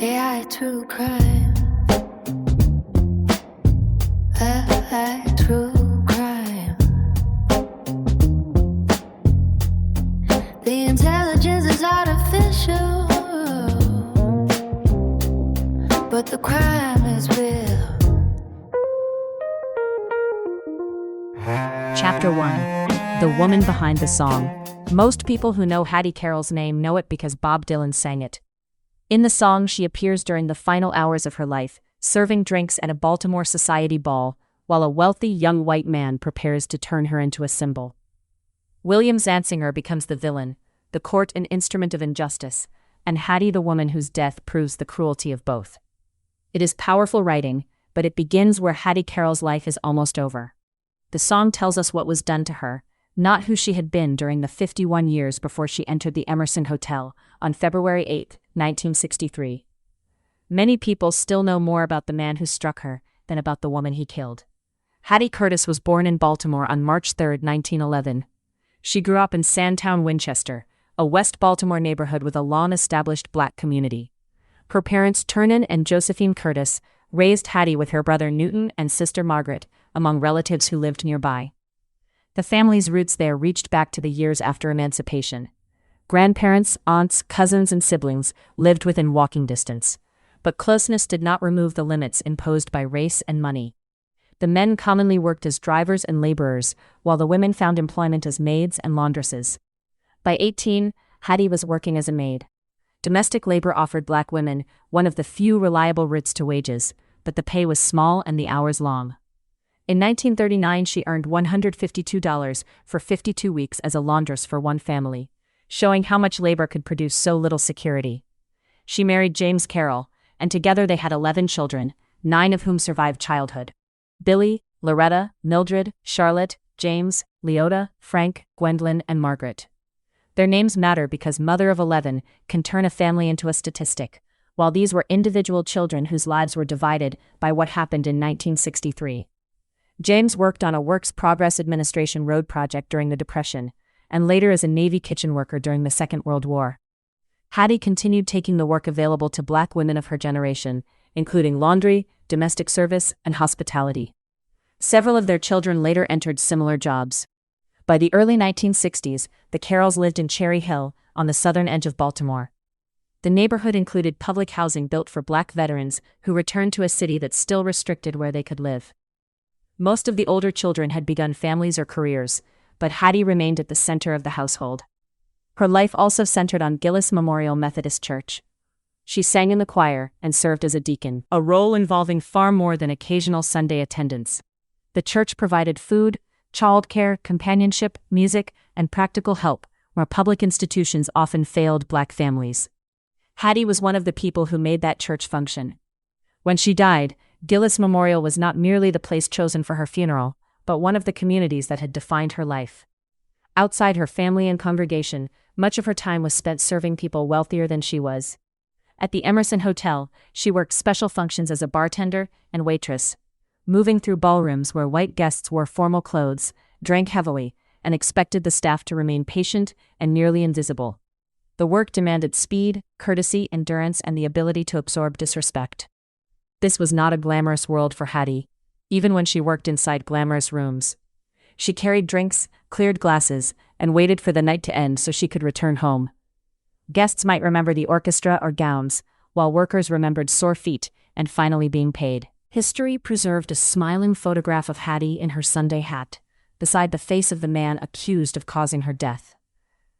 AI true crime. AI true crime. The intelligence is artificial, but the crime is real. Chapter 1. The Woman Behind the Song. Most people who know Hattie Carroll's name know it because Bob Dylan sang it. In the song, she appears during the final hours of her life, serving drinks at a Baltimore society ball, while a wealthy young white man prepares to turn her into a symbol. William Zantzinger becomes the villain, the court an instrument of injustice, and Hattie the woman whose death proves the cruelty of both. It is powerful writing, but it begins where Hattie Carroll's life is almost over. The song tells us what was done to her, not who she had been during the 51 years before she entered the Emerson Hotel on February 8, 1963. Many people still know more about the man who struck her than about the woman he killed. Hattie Curtis was born in Baltimore on March 3, 1911. She grew up in Sandtown, Winchester, a West Baltimore neighborhood with a long-established black community. Her parents, Ternan and Josephine Curtis, raised Hattie with her brother Newton and sister Margaret, among relatives who lived nearby. The family's roots there reached back to the years after emancipation. Grandparents, aunts, cousins, and siblings lived within walking distance. But closeness did not remove the limits imposed by race and money. The men commonly worked as drivers and laborers, while the women found employment as maids and laundresses. By 18, Hattie was working as a maid. Domestic labor offered black women one of the few reliable routes to wages, but the pay was small and the hours long. In 1939, she earned $152 for 52 weeks as a laundress for one family, showing how much labor could produce so little security. She married James Carroll, and together they had 11 children, 9 of whom survived childhood. Billy, Loretta, Mildred, Charlotte, James, Leota, Frank, Gwendolyn, and Margaret. Their names matter because mother of 11 can turn a family into a statistic, while these were individual children whose lives were divided by what happened in 1963. James worked on a Works Progress Administration road project during the Depression, and later as a Navy kitchen worker during the Second World War. Hattie continued taking the work available to black women of her generation, including laundry, domestic service, and hospitality. Several of their children later entered similar jobs. By the early 1960s, the Carrolls lived in Cherry Hill, on the southern edge of Baltimore. The neighborhood included public housing built for black veterans who returned to a city that still restricted where they could live. Most of the older children had begun families or careers, but Hattie remained at the center of the household. Her life also centered on Gillis Memorial Methodist Church. She sang in the choir and served as a deacon, a role involving far more than occasional Sunday attendance. The church provided food, childcare, companionship, music, and practical help, where public institutions often failed black families. Hattie was one of the people who made that church function. When she died, Gillis Memorial was not merely the place chosen for her funeral, but one of the communities that had defined her life. Outside her family and congregation, much of her time was spent serving people wealthier than she was. At the Emerson Hotel, she worked special functions as a bartender and waitress, moving through ballrooms where white guests wore formal clothes, drank heavily, and expected the staff to remain patient and nearly invisible. The work demanded speed, courtesy, endurance, and the ability to absorb disrespect. This was not a glamorous world for Hattie, even when she worked inside glamorous rooms. She carried drinks, cleared glasses, and waited for the night to end so she could return home. Guests might remember the orchestra or gowns, while workers remembered sore feet and finally being paid. History preserved a smiling photograph of Hattie in her Sunday hat, beside the face of the man accused of causing her death.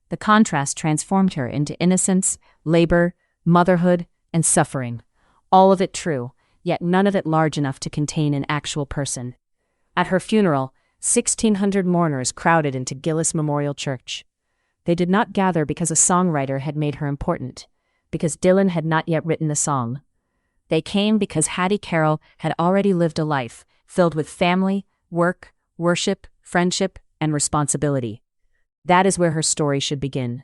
The contrast transformed her into innocence, labor, motherhood, and suffering. All of it true, yet none of it large enough to contain an actual person. At her funeral, 1,600 mourners crowded into Gillis Memorial Church. They did not gather because a songwriter had made her important, because Dylan had not yet written the song. They came because Hattie Carroll had already lived a life filled with family, work, worship, friendship, and responsibility. That is where her story should begin.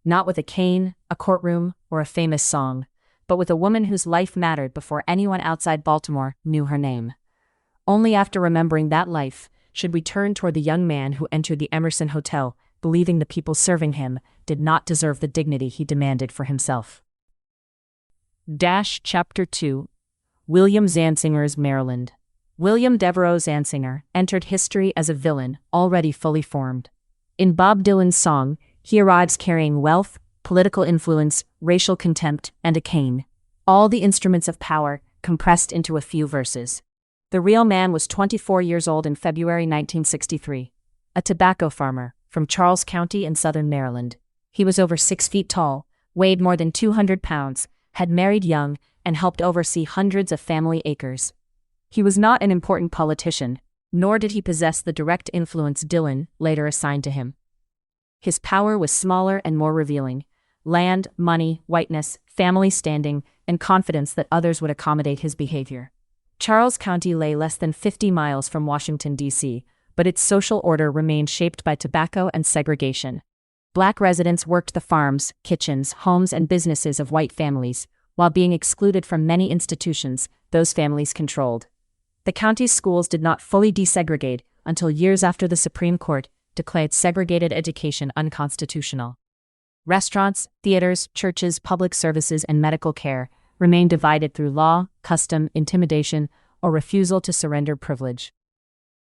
Not with a cane, a courtroom, or a famous song, but with a woman whose life mattered before anyone outside Baltimore knew her name. Only after remembering that life should we turn toward the young man who entered the Emerson Hotel, believing the people serving him did not deserve the dignity he demanded for himself. Chapter 2. William Zantzinger's Maryland. William Devereux Zantzinger entered history as a villain already fully formed. In Bob Dylan's song, he arrives carrying wealth, political influence, racial contempt, and a cane. All the instruments of power compressed into a few verses. The real man was 24 years old in February 1963. A tobacco farmer from Charles County in southern Maryland. He was over 6 feet tall, weighed more than 200 pounds, had married young, and helped oversee hundreds of family acres. He was not an important politician, nor did he possess the direct influence Dylan later assigned to him. His power was smaller and more revealing. Land, money, whiteness, family standing, and confidence that others would accommodate his behavior. Charles County lay less than 50 miles from Washington, D.C., but its social order remained shaped by tobacco and segregation. Black residents worked the farms, kitchens, homes, and businesses of white families, while being excluded from many institutions those families controlled. The county's schools did not fully desegregate until years after the Supreme Court declared segregated education unconstitutional. Restaurants, theaters, churches, public services, and medical care remained divided through law, custom, intimidation, or refusal to surrender privilege.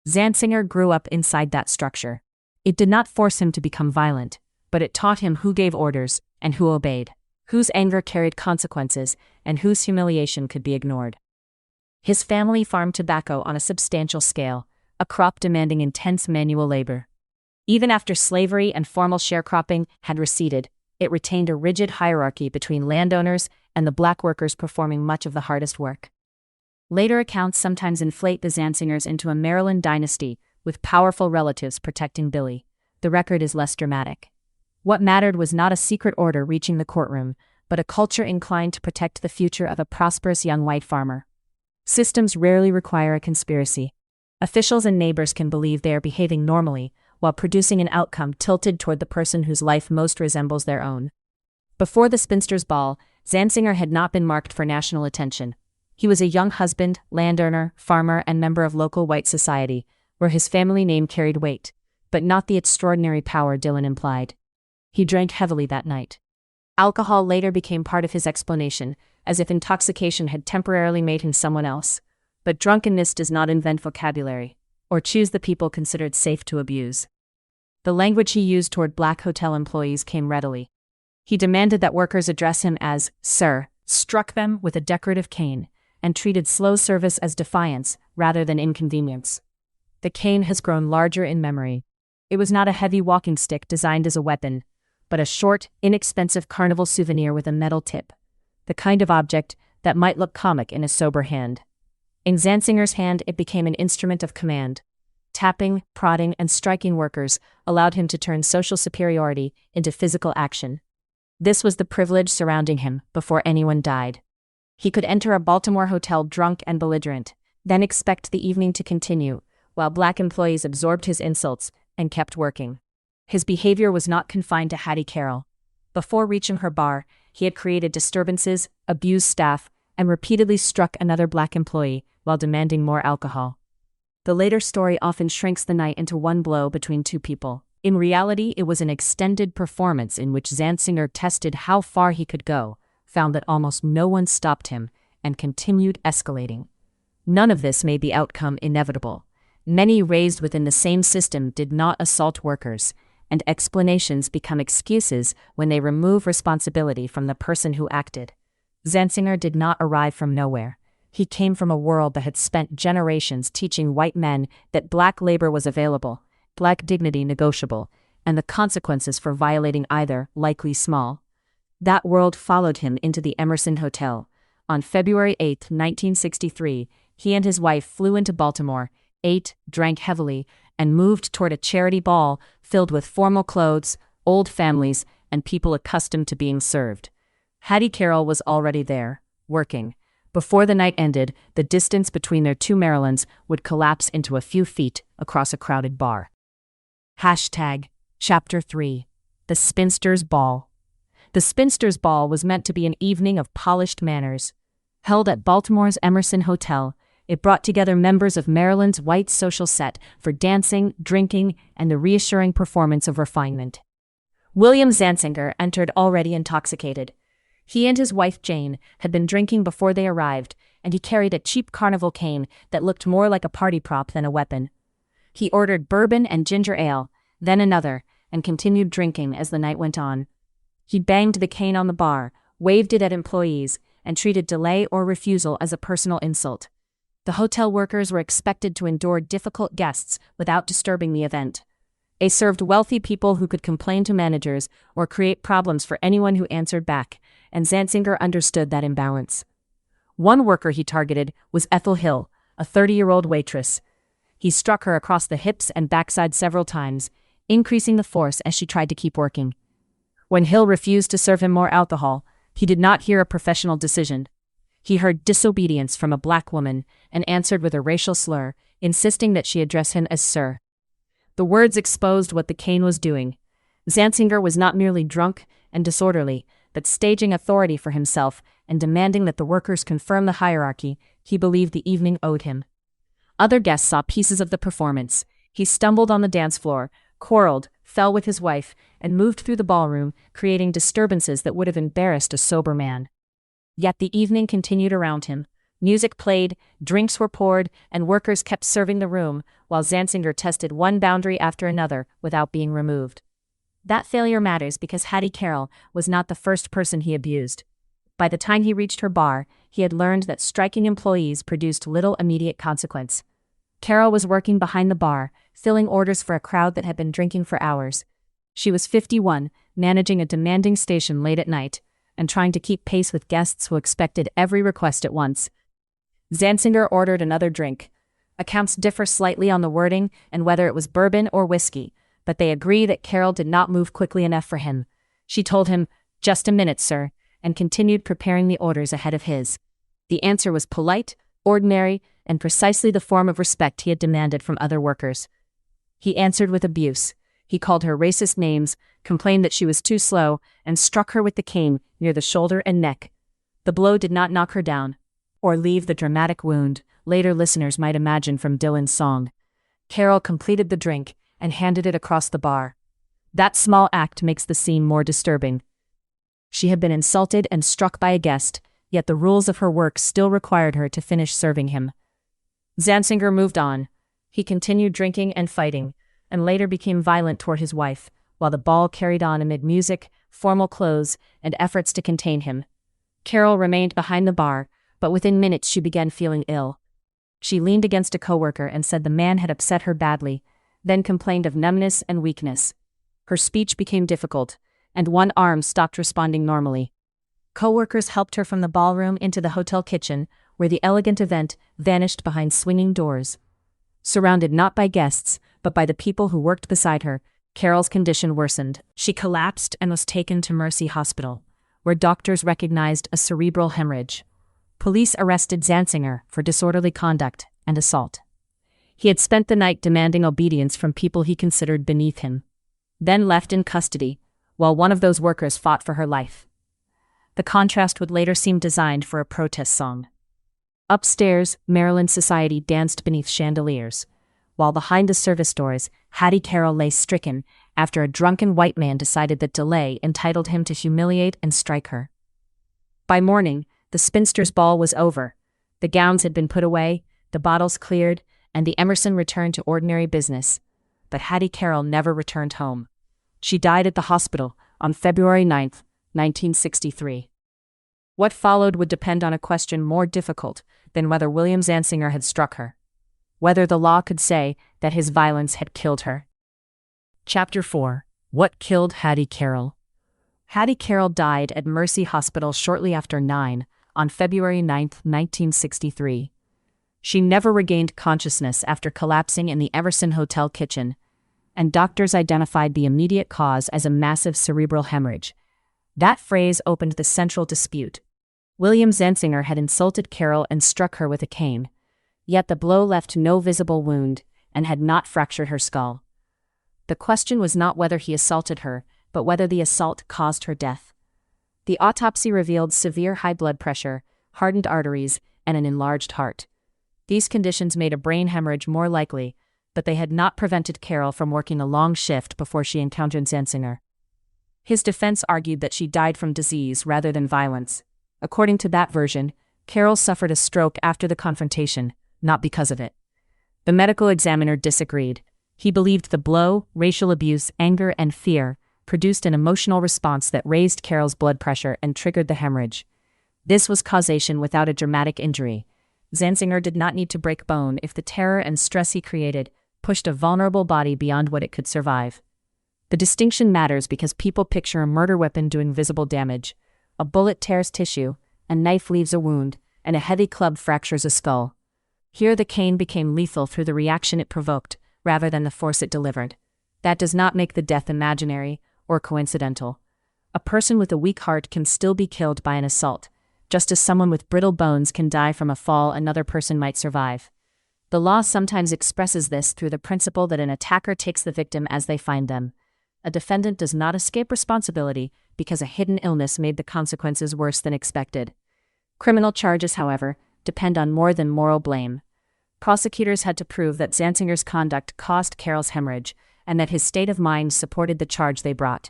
Zantzinger grew up inside that structure. It did not force him to become violent, but it taught him who gave orders and who obeyed, whose anger carried consequences, and whose humiliation could be ignored. His family farmed tobacco on a substantial scale, a crop demanding intense manual labor. Even after slavery and formal sharecropping had receded, it retained a rigid hierarchy between landowners and the black workers performing much of the hardest work. Later accounts sometimes inflate the Zantzingers into a Maryland dynasty with powerful relatives protecting Billy. The record is less dramatic. What mattered was not a secret order reaching the courtroom, but a culture inclined to protect the future of a prosperous young white farmer. Systems rarely require a conspiracy. Officials and neighbors can believe they are behaving normally, while producing an outcome tilted toward the person whose life most resembles their own. Before the spinster's ball, Zantzinger had not been marked for national attention. He was a young husband, landowner, farmer, and member of local white society, where his family name carried weight, but not the extraordinary power Dylan implied. He drank heavily that night. Alcohol later became part of his explanation, as if intoxication had temporarily made him someone else. But drunkenness does not invent vocabulary, or choose the people considered safe to abuse. The language he used toward black hotel employees came readily. He demanded that workers address him as "sir," struck them with a decorative cane, and treated slow service as defiance rather than inconvenience. The cane has grown larger in memory. It was not a heavy walking stick designed as a weapon, but a short, inexpensive carnival souvenir with a metal tip, the kind of object that might look comic in a sober hand. In Zantzinger's hand, it became an instrument of command. Tapping, prodding, and striking workers allowed him to turn social superiority into physical action. This was the privilege surrounding him before anyone died. He could enter a Baltimore hotel drunk and belligerent, then expect the evening to continue, while black employees absorbed his insults and kept working. His behavior was not confined to Hattie Carroll. Before reaching her bar, he had created disturbances, abused staff, and repeatedly struck another black employee while demanding more alcohol. The later story often shrinks the night into one blow between two people. In reality, it was an extended performance in which Zantzinger tested how far he could go, found that almost no one stopped him, and continued escalating. None of this made the outcome inevitable. Many raised within the same system did not assault workers, and explanations become excuses when they remove responsibility from the person who acted. Zantzinger did not arrive from nowhere. He came from a world that had spent generations teaching white men that black labor was available, black dignity negotiable, and the consequences for violating either likely small. That world followed him into the Emerson Hotel. On February 8, 1963, he and his wife flew into Baltimore, ate, drank heavily, and moved toward a charity ball filled with formal clothes, old families, and people accustomed to being served. Hattie Carroll was already there, working. Before the night ended, the distance between their two Marylands would collapse into a few feet across a crowded bar. Chapter 3. The Spinster's Ball. The Spinster's Ball was meant to be an evening of polished manners. Held at Baltimore's Emerson Hotel, it brought together members of Maryland's white social set for dancing, drinking, and the reassuring performance of refinement. William Zantzinger entered already intoxicated. He and his wife Jane had been drinking before they arrived, and he carried a cheap carnival cane that looked more like a party prop than a weapon. He ordered bourbon and ginger ale, then another, and continued drinking as the night went on. He banged the cane on the bar, waved it at employees, and treated delay or refusal as a personal insult. The hotel workers were expected to endure difficult guests without disturbing the event. They served wealthy people who could complain to managers or create problems for anyone who answered back, and Zantzinger understood that imbalance. One worker he targeted was Ethel Hill, a 30-year-old waitress. He struck her across the hips and backside several times, increasing the force as she tried to keep working. When Hill refused to serve him more alcohol, he did not hear a professional decision. He heard disobedience from a black woman and answered with a racial slur, insisting that she address him as sir. The words exposed what the cane was doing. Zantzinger was not merely drunk and disorderly, but staging authority for himself and demanding that the workers confirm the hierarchy he believed the evening owed him. Other guests saw pieces of the performance. He stumbled on the dance floor, quarreled, fell with his wife, and moved through the ballroom, creating disturbances that would have embarrassed a sober man. Yet the evening continued around him. Music played, drinks were poured, and workers kept serving the room, while Zantzinger tested one boundary after another without being removed. That failure matters because Hattie Carroll was not the first person he abused. By the time he reached her bar, he had learned that striking employees produced little immediate consequence. Carroll was working behind the bar, filling orders for a crowd that had been drinking for hours. She was 51, managing a demanding station late at night, and trying to keep pace with guests who expected every request at once. Zantzinger ordered another drink. Accounts differ slightly on the wording and whether it was bourbon or whiskey, but they agree that Carroll did not move quickly enough for him. She told him, "Just a minute, sir," and continued preparing the orders ahead of his. The answer was polite, ordinary, and precisely the form of respect he had demanded from other workers. He answered with abuse. He called her racist names, complained that she was too slow, and struck her with the cane near the shoulder and neck. The blow did not knock her down, or leave the dramatic wound later listeners might imagine from Dylan's song. Carroll completed the drink and handed it across the bar. That small act makes the scene more disturbing. She had been insulted and struck by a guest, yet the rules of her work still required her to finish serving him. Zantzinger moved on. He continued drinking and fighting, and later became violent toward his wife, while the ball carried on amid music, formal clothes, and efforts to contain him. Carroll remained behind the bar, but within minutes she began feeling ill. She leaned against a coworker and said the man had upset her badly, then complained of numbness and weakness. Her speech became difficult, and one arm stopped responding normally. Coworkers helped her from the ballroom into the hotel kitchen, where the elegant event vanished behind swinging doors. Surrounded not by guests, but by the people who worked beside her, Carroll's condition worsened. She collapsed and was taken to Mercy Hospital, where doctors recognized a cerebral hemorrhage. Police arrested Zantzinger for disorderly conduct and assault. He had spent the night demanding obedience from people he considered beneath him, then left in custody, while one of those workers fought for her life. The contrast would later seem designed for a protest song. Upstairs, Maryland society danced beneath chandeliers, while behind the service doors, Hattie Carroll lay stricken after a drunken white man decided that delay entitled him to humiliate and strike her. By morning, the spinster's ball was over. The gowns had been put away, the bottles cleared, and the Emerson returned to ordinary business. But Hattie Carroll never returned home. She died at the hospital on February 9, 1963. What followed would depend on a question more difficult than whether William Zantzinger had struck her. Whether the law could say that his violence had killed her. Chapter 4. What killed Hattie Carroll? Hattie Carroll died at Mercy Hospital shortly after 9 on February 9, 1963. She never regained consciousness after collapsing in the Emerson Hotel kitchen, and doctors identified the immediate cause as a massive cerebral hemorrhage. That phrase opened the central dispute. William Zantzinger had insulted Carroll and struck her with a cane, yet the blow left no visible wound and had not fractured her skull. The question was not whether he assaulted her, but whether the assault caused her death. The autopsy revealed severe high blood pressure, hardened arteries, and an enlarged heart. These conditions made a brain hemorrhage more likely, but they had not prevented Carroll from working a long shift before she encountered Zantzinger. His defense argued that she died from disease rather than violence. According to that version, Carroll suffered a stroke after the confrontation, not because of it. The medical examiner disagreed. He believed the blow, racial abuse, anger, and fear produced an emotional response that raised Carroll's blood pressure and triggered the hemorrhage. This was causation without a dramatic injury. Zantzinger did not need to break bone if the terror and stress he created pushed a vulnerable body beyond what it could survive. The distinction matters because people picture a murder weapon doing visible damage. A bullet tears tissue, a knife leaves a wound, and a heavy club fractures a skull. Here the cane became lethal through the reaction it provoked, rather than the force it delivered. That does not make the death imaginary or coincidental. A person with a weak heart can still be killed by an assault, just as someone with brittle bones can die from a fall another person might survive. The law sometimes expresses this through the principle that an attacker takes the victim as they find them. A defendant does not escape responsibility because a hidden illness made the consequences worse than expected. Criminal charges, however, depend on more than moral blame. Prosecutors had to prove that Zantzinger's conduct caused Carroll's hemorrhage, and that his state of mind supported the charge they brought.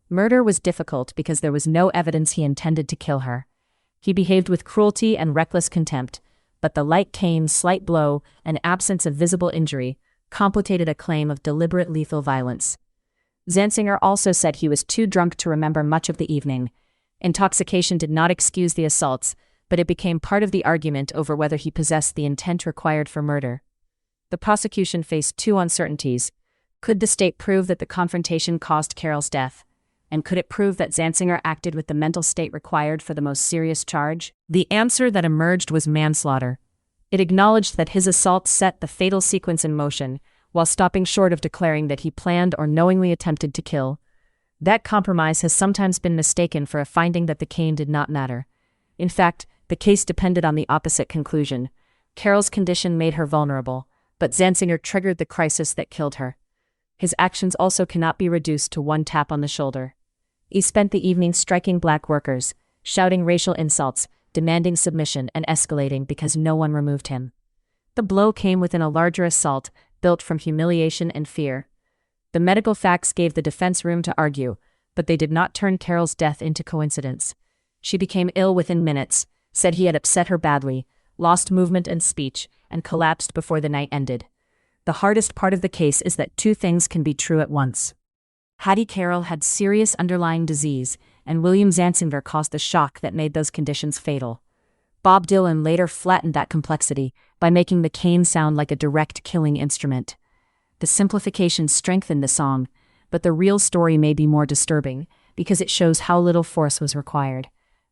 Murder was difficult because there was no evidence he intended to kill her. He behaved with cruelty and reckless contempt, but the light cane, slight blow, and absence of visible injury complicated a claim of deliberate lethal violence. Zantzinger also said he was too drunk to remember much of the evening. Intoxication did not excuse the assaults, but it became part of the argument over whether he possessed the intent required for murder. The prosecution faced two uncertainties. Could the state prove that the confrontation caused Carroll's death? And could it prove that Zantzinger acted with the mental state required for the most serious charge? The answer that emerged was manslaughter. It acknowledged that his assault set the fatal sequence in motion, while stopping short of declaring that he planned or knowingly attempted to kill. That compromise has sometimes been mistaken for a finding that the cane did not matter. In fact, the case depended on the opposite conclusion. Carroll's condition made her vulnerable, but Zantzinger triggered the crisis that killed her. His actions also cannot be reduced to one tap on the shoulder. He spent the evening striking black workers, shouting racial insults, demanding submission, and escalating because no one removed him. The blow came within a larger assault, built from humiliation and fear. The medical facts gave the defense room to argue, but they did not turn Carroll's death into coincidence. She became ill within minutes, said he had upset her badly, lost movement and speech, and collapsed before the night ended. The hardest part of the case is that two things can be true at once. Hattie Carroll had serious underlying disease, and William Zantzinger caused the shock that made those conditions fatal. Bob Dylan later flattened that complexity by making the cane sound like a direct killing instrument. The simplification strengthened the song, but the real story may be more disturbing, because it shows how little force was required.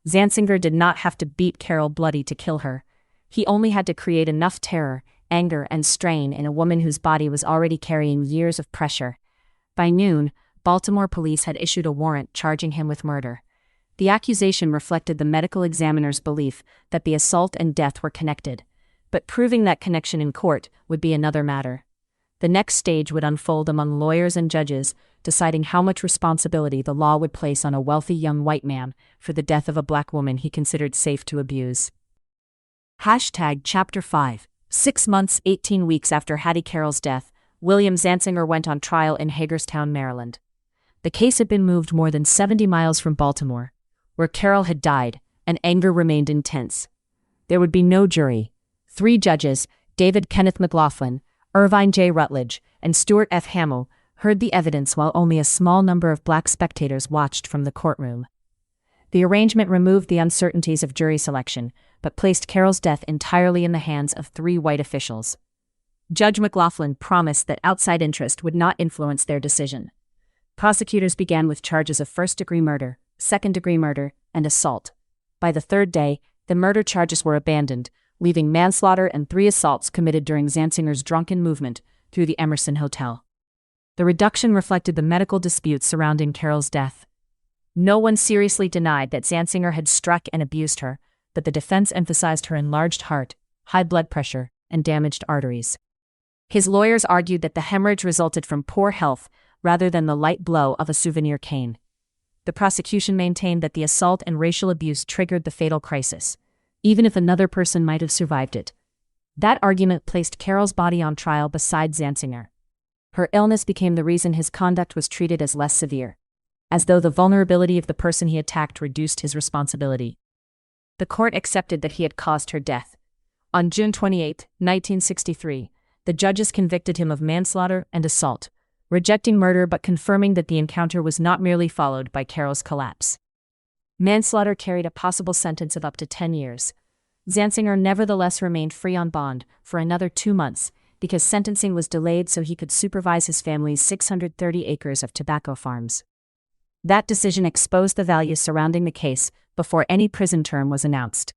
Zantzinger did not have to beat Carroll bloody to kill her. He only had to create enough terror, anger, and strain in a woman whose body was already carrying years of pressure. By noon, Baltimore police had issued a warrant charging him with murder. The accusation reflected the medical examiner's belief that the assault and death were connected, but proving that connection in court would be another matter. The next stage would unfold among lawyers and judges, deciding how much responsibility the law would place on a wealthy young white man for the death of a black woman he considered safe to abuse. Chapter 5. 6 months, 18 weeks after Hattie Carroll's death, William Zantzinger went on trial in Hagerstown, Maryland. The case had been moved more than 70 miles from Baltimore, where Carroll had died, and anger remained intense. There would be no jury. 3 judges, David Kenneth McLaughlin, Irvine J. Rutledge, and Stuart F. Hamill, heard the evidence while only a small number of black spectators watched from the courtroom. The arrangement removed the uncertainties of jury selection, but placed Carroll's death entirely in the hands of 3 white officials. Judge McLaughlin promised that outside interest would not influence their decision. Prosecutors began with charges of first-degree murder, second-degree murder, and assault. By the 3rd day, the murder charges were abandoned, leaving manslaughter and 3 assaults committed during Zantzinger's drunken movement through the Emerson Hotel. The reduction reflected the medical disputes surrounding Carroll's death. No one seriously denied that Zantzinger had struck and abused her, but the defense emphasized her enlarged heart, high blood pressure, and damaged arteries. His lawyers argued that the hemorrhage resulted from poor health rather than the light blow of a souvenir cane. The prosecution maintained that the assault and racial abuse triggered the fatal crisis, even if another person might have survived it. That argument placed Carroll's body on trial beside Zantzinger. Her illness became the reason his conduct was treated as less severe. as though the vulnerability of the person he attacked reduced his responsibility. The court accepted that he had caused her death. On June 28, 1963, the judges convicted him of manslaughter and assault, rejecting murder but confirming that the encounter was not merely followed by Carroll's collapse. Manslaughter carried a possible sentence of up to 10 years. Zantzinger nevertheless remained free on bond for another 2 months because sentencing was delayed so he could supervise his family's 630 acres of tobacco farms. That decision exposed the values surrounding the case before any prison term was announced.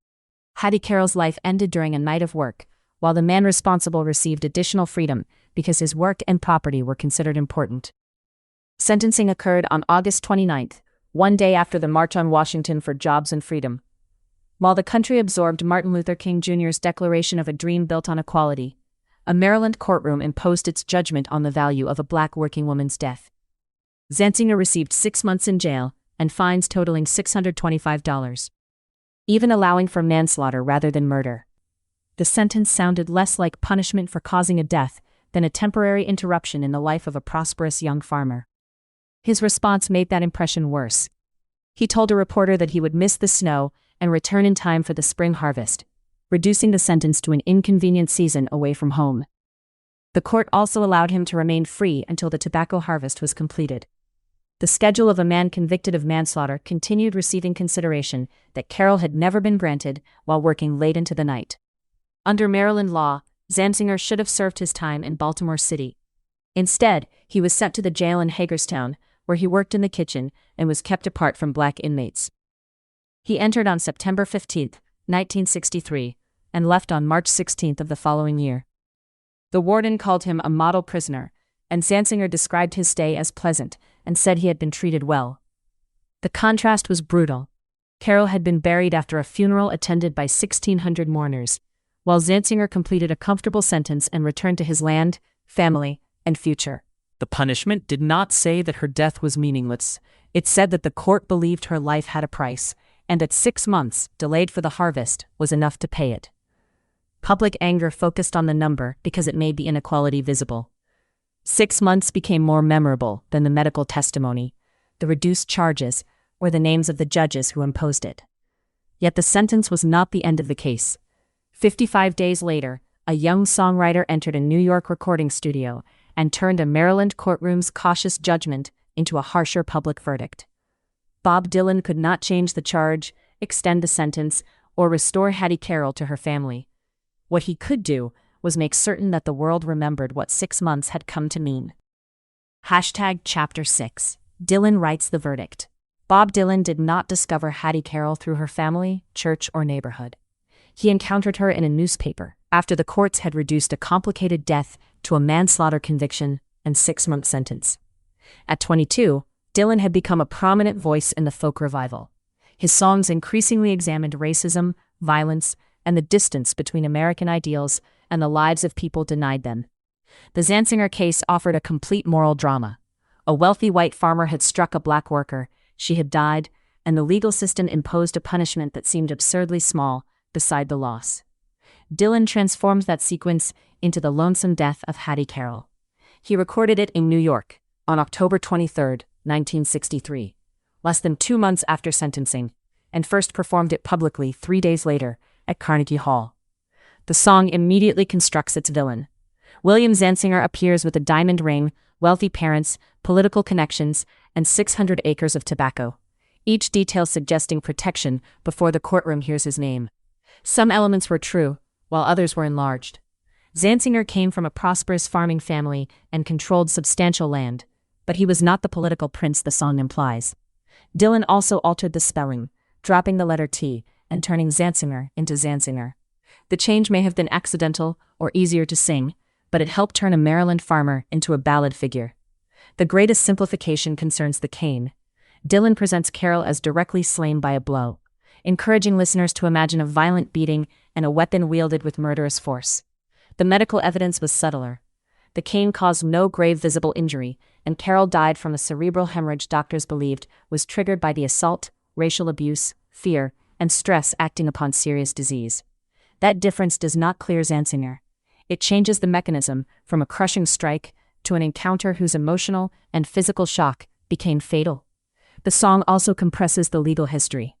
Hattie Carroll's life ended during a night of work, while the man responsible received additional freedom because his work and property were considered important. Sentencing occurred on August 29, one day after the March on Washington for Jobs and Freedom. While the country absorbed Martin Luther King Jr.'s Declaration of a Dream Built on Equality, a Maryland courtroom imposed its judgment on the value of a black working woman's death. Zantzinger received 6 months in jail and fines totaling $625, even allowing for manslaughter rather than murder. The sentence sounded less like punishment for causing a death than a temporary interruption in the life of a prosperous young farmer. His response made that impression worse. He told a reporter that he would miss the snow and return in time for the spring harvest, reducing the sentence to an inconvenient season away from home. The court also allowed him to remain free until the tobacco harvest was completed. The schedule of a man convicted of manslaughter continued receiving consideration that Carroll had never been granted while working late into the night. Under Maryland law, Zantzinger should have served his time in Baltimore City. Instead, he was sent to the jail in Hagerstown, where he worked in the kitchen and was kept apart from black inmates. He entered on September 15, 1963, and left on March 16 of the following year. The warden called him a model prisoner, and Zantzinger described his stay as pleasant and said he had been treated well. The contrast was brutal. Carroll had been buried after a funeral attended by 1,600 mourners, while Zantzinger completed a comfortable sentence and returned to his land, family, and future. The punishment did not say that her death was meaningless. It said that the court believed her life had a price, and that 6 months, delayed for the harvest, was enough to pay it. Public anger focused on the number because it made the inequality visible. 6 months became more memorable than the medical testimony, the reduced charges, or the names of the judges who imposed it. Yet the sentence was not the end of the case. 55 days later, a young songwriter entered a New York recording studio and turned a Maryland courtroom's cautious judgment into a harsher public verdict. Bob Dylan could not change the charge, extend the sentence, or restore Hattie Carroll to her family. What he could do was make certain that the world remembered what 6 months had come to mean. Chapter 6. Dylan writes the verdict. Bob Dylan did not discover Hattie Carroll through her family, church, or neighborhood. He encountered her in a newspaper after the courts had reduced a complicated death to a manslaughter conviction and 6-month sentence. At 22, Dylan had become a prominent voice in the folk revival. His songs increasingly examined racism, violence, and the distance between American ideals and the lives of people denied them. The Zantzinger case offered a complete moral drama. A wealthy white farmer had struck a black worker, she had died, and the legal system imposed a punishment that seemed absurdly small beside the loss. Dylan transformed that sequence into the lonesome death of Hattie Carroll. He recorded it in New York on October 23, 1963, less than 2 months after sentencing, and first performed it publicly 3 days later at Carnegie Hall. The song immediately constructs its villain. William Zantzinger appears with a diamond ring, wealthy parents, political connections, and 600 acres of tobacco, each detail suggesting protection before the courtroom hears his name. Some elements were true, while others were enlarged. Zantzinger came from a prosperous farming family and controlled substantial land, but he was not the political prince the song implies. Dylan also altered the spelling, dropping the letter T and turning Zantzinger into Zantzinger. The change may have been accidental or easier to sing, but it helped turn a Maryland farmer into a ballad figure. The greatest simplification concerns the cane. Dylan presents Carroll as directly slain by a blow, encouraging listeners to imagine a violent beating and a weapon wielded with murderous force. The medical evidence was subtler. The cane caused no grave visible injury, and Carroll died from a cerebral hemorrhage doctors believed was triggered by the assault, racial abuse, fear, and stress acting upon serious disease. That difference does not clear Zantzinger. It changes the mechanism from a crushing strike to an encounter whose emotional and physical shock became fatal. The song also compresses the legal history.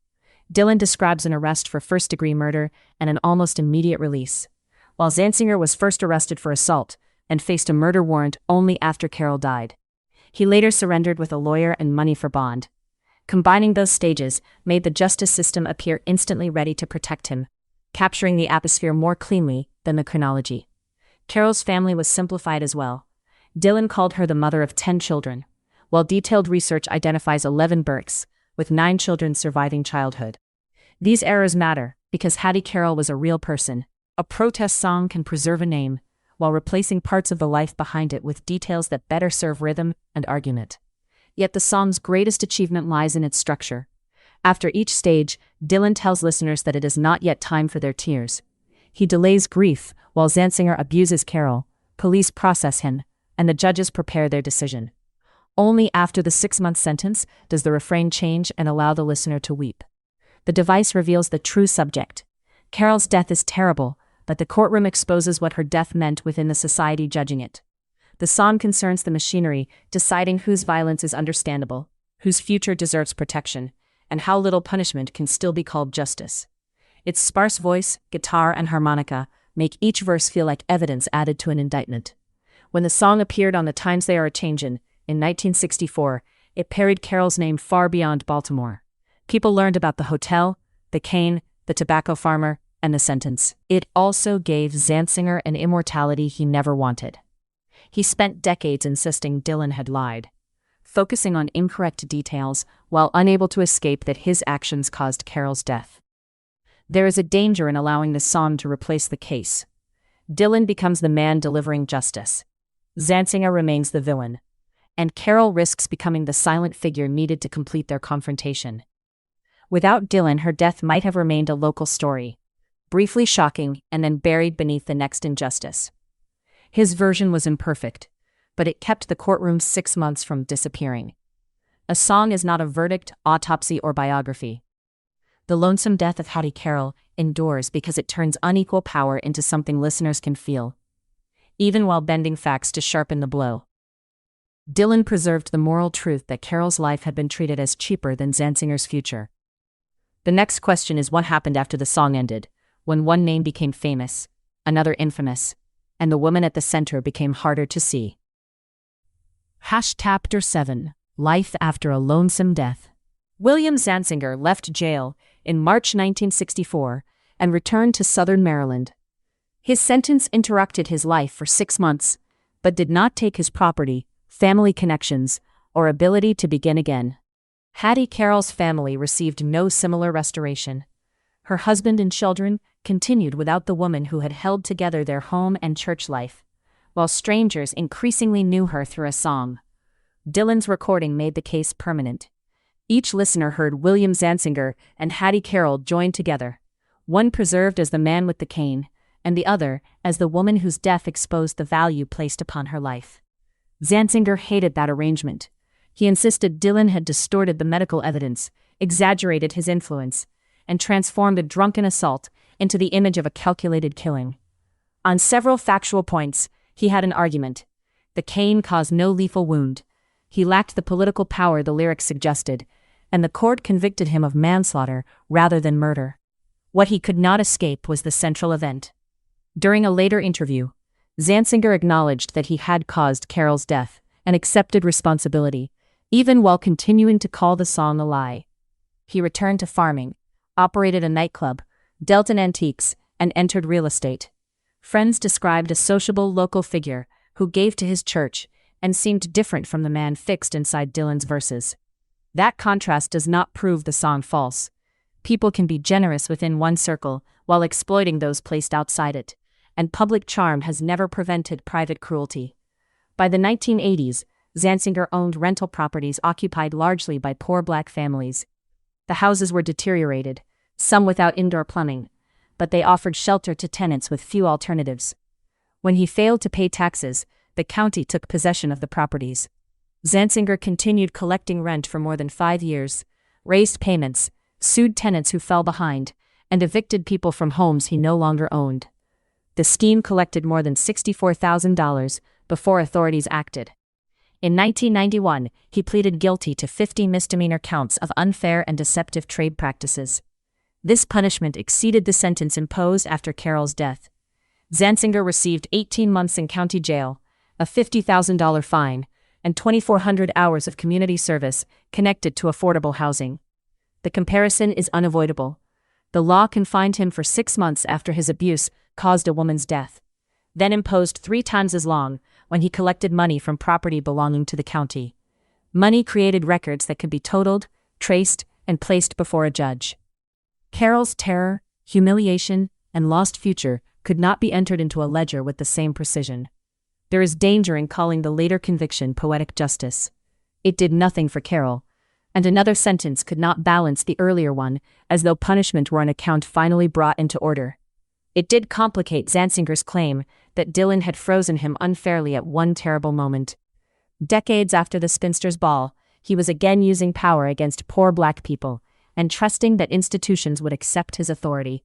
Dylan describes an arrest for first-degree murder and an almost immediate release, while Zantzinger was first arrested for assault and faced a murder warrant only after Carroll died. He later surrendered with a lawyer and money for bond. Combining those stages made the justice system appear instantly ready to protect him, capturing the atmosphere more cleanly than the chronology. Carroll's family was simplified as well. Dylan called her the mother of 10 children, while detailed research identifies 11 births, with 9 children surviving childhood. These errors matter because Hattie Carroll was a real person. A protest song can preserve a name, while replacing parts of the life behind it with details that better serve rhythm and argument. Yet the song's greatest achievement lies in its structure. After each stage, Dylan tells listeners that it is not yet time for their tears. He delays grief, while Zantzinger abuses Carroll, police process him, and the judges prepare their decision. Only after the 6-month sentence does the refrain change and allow the listener to weep. The device reveals the true subject. Carroll's death is terrible, but the courtroom exposes what her death meant within the society judging it. The song concerns the machinery, deciding whose violence is understandable, whose future deserves protection, and how little punishment can still be called justice. Its sparse voice, guitar, and harmonica make each verse feel like evidence added to an indictment. When the song appeared on The Times They Are A-Changin' in 1964, it parried Carroll's name far beyond Baltimore. People learned about the hotel, the cane, the tobacco farmer, and the sentence. It also gave Zantzinger an immortality he never wanted. He spent decades insisting Dylan had lied, focusing on incorrect details while unable to escape that his actions caused Carroll's death. There is a danger in allowing this song to replace the case. Dylan becomes the man delivering justice. Zantzinger remains the villain, and Carroll risks becoming the silent figure needed to complete their confrontation. Without Dylan, her death might have remained a local story, briefly shocking and then buried beneath the next injustice. His version was imperfect, but it kept the courtroom 6 months from disappearing. A song is not a verdict, autopsy, or biography. The lonesome death of Hattie Carroll endures because it turns unequal power into something listeners can feel, even while bending facts to sharpen the blow. Dylan preserved the moral truth that Carroll's life had been treated as cheaper than Zantzinger's future. The next question is what happened after the song ended, when one name became famous, another infamous, and the woman at the center became harder to see. Chapter 7. Life After a Lonesome Death. William Zantzinger left jail in March 1964 and returned to Southern Maryland. His sentence interrupted his life for 6 months, but did not take his property, family connections, or ability to begin again. Hattie Carroll's family received no similar restoration. Her husband and children continued without the woman who had held together their home and church life, while strangers increasingly knew her through a song. Dylan's recording made the case permanent. Each listener heard William Zantzinger and Hattie Carroll joined together, one preserved as the man with the cane, and the other as the woman whose death exposed the value placed upon her life. Zantzinger hated that arrangement. He insisted Dylan had distorted the medical evidence, exaggerated his influence, and transformed a drunken assault into the image of a calculated killing. On several factual points, he had an argument. The cane caused no lethal wound. He lacked the political power the lyrics suggested, and the court convicted him of manslaughter rather than murder. What he could not escape was the central event. During a later interview, Zantzinger acknowledged that he had caused Carroll's death and accepted responsibility, even while continuing to call the song a lie. He returned to farming, operated a nightclub, dealt in antiques, and entered real estate. Friends described a sociable local figure who gave to his church and seemed different from the man fixed inside Dylan's verses. That contrast does not prove the song false. People can be generous within one circle while exploiting those placed outside it, and public charm has never prevented private cruelty. By the 1980s, Zantzinger owned rental properties occupied largely by poor black families. The houses were deteriorated, some without indoor plumbing, but they offered shelter to tenants with few alternatives. When he failed to pay taxes, the county took possession of the properties. Zantzinger continued collecting rent for more than 5 years, raised payments, sued tenants who fell behind, and evicted people from homes he no longer owned. The scheme collected more than $64,000 before authorities acted. In 1991, he pleaded guilty to 50 misdemeanor counts of unfair and deceptive trade practices. This punishment exceeded the sentence imposed after Carroll's death. Zantzinger received 18 months in county jail, a $50,000 fine, and 2,400 hours of community service connected to affordable housing. The comparison is unavoidable. The law confined him for 6 months after his abuse caused a woman's death, then imposed 3 times as long when he collected money from property belonging to the county. Money created records that could be totaled, traced, and placed before a judge. Carroll's terror, humiliation, and lost future could not be entered into a ledger with the same precision. There is danger in calling the later conviction poetic justice. It did nothing for Carroll, and another sentence could not balance the earlier one, as though punishment were an account finally brought into order. It did complicate Zantzinger's claim that Dylan had frozen him unfairly at one terrible moment. Decades after the spinster's ball, he was again using power against poor black people, and trusting that institutions would accept his authority.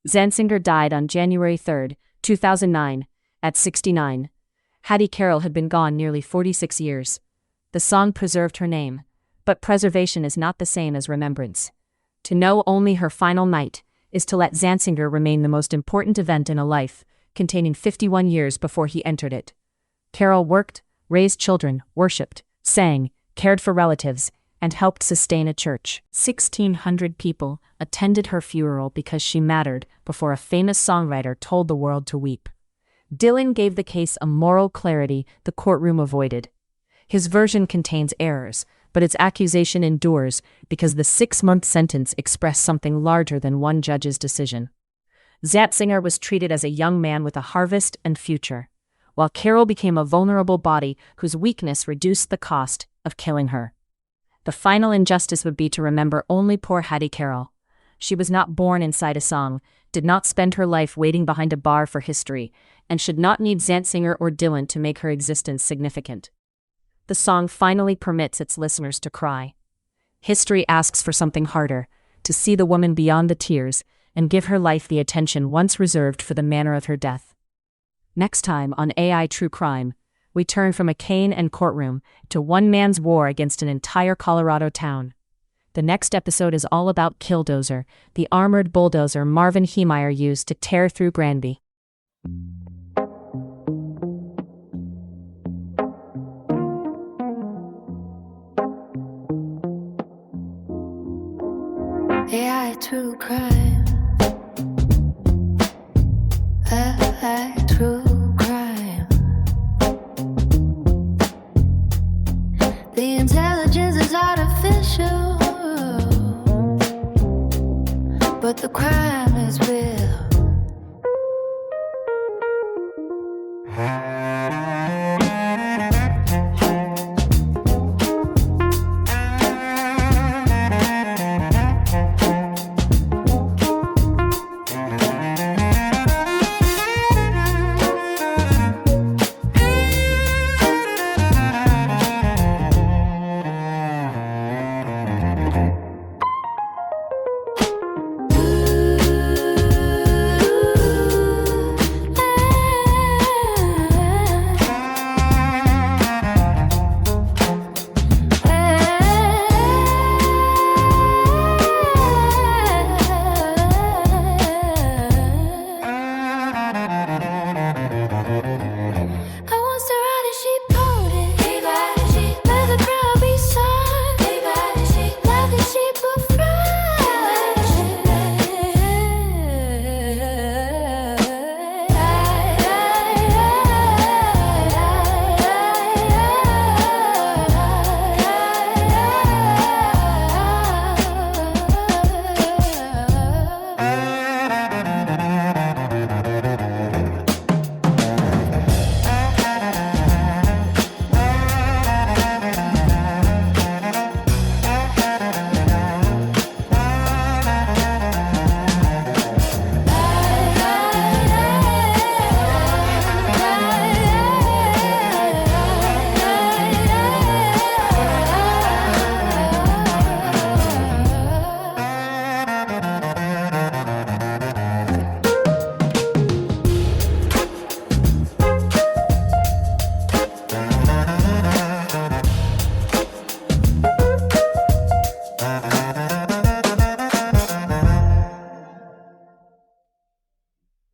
Zantzinger died on January 3, 2009, at 69. Hattie Carroll had been gone nearly 46 years. The song preserved her name, but preservation is not the same as remembrance. To know only her final night is to let Zantzinger remain the most important event in a life, containing 51 years before he entered it. Carroll worked, raised children, worshipped, sang, cared for relatives, and helped sustain a church. 1,600 people attended her funeral because she mattered before a famous songwriter told the world to weep. Dylan gave the case a moral clarity the courtroom avoided. His version contains errors, but its accusation endures because the 6-month sentence expressed something larger than one judge's decision. Zantzinger was treated as a young man with a harvest and future, while Carroll became a vulnerable body whose weakness reduced the cost of killing her. The final injustice would be to remember only poor Hattie Carroll. She was not born inside a song, did not spend her life waiting behind a bar for history, and should not need Zantzinger or Dylan to make her existence significant. The song finally permits its listeners to cry. History asks for something harder, to see the woman beyond the tears and give her life the attention once reserved for the manner of her death. Next time on AI True Crime, we turn from a cane and courtroom to one man's war against an entire Colorado town. The next episode is all about Killdozer, the armored bulldozer Marvin Heemeyer used to tear through Granby. AI true crime. AI true crime. The intelligence is artificial, but the crime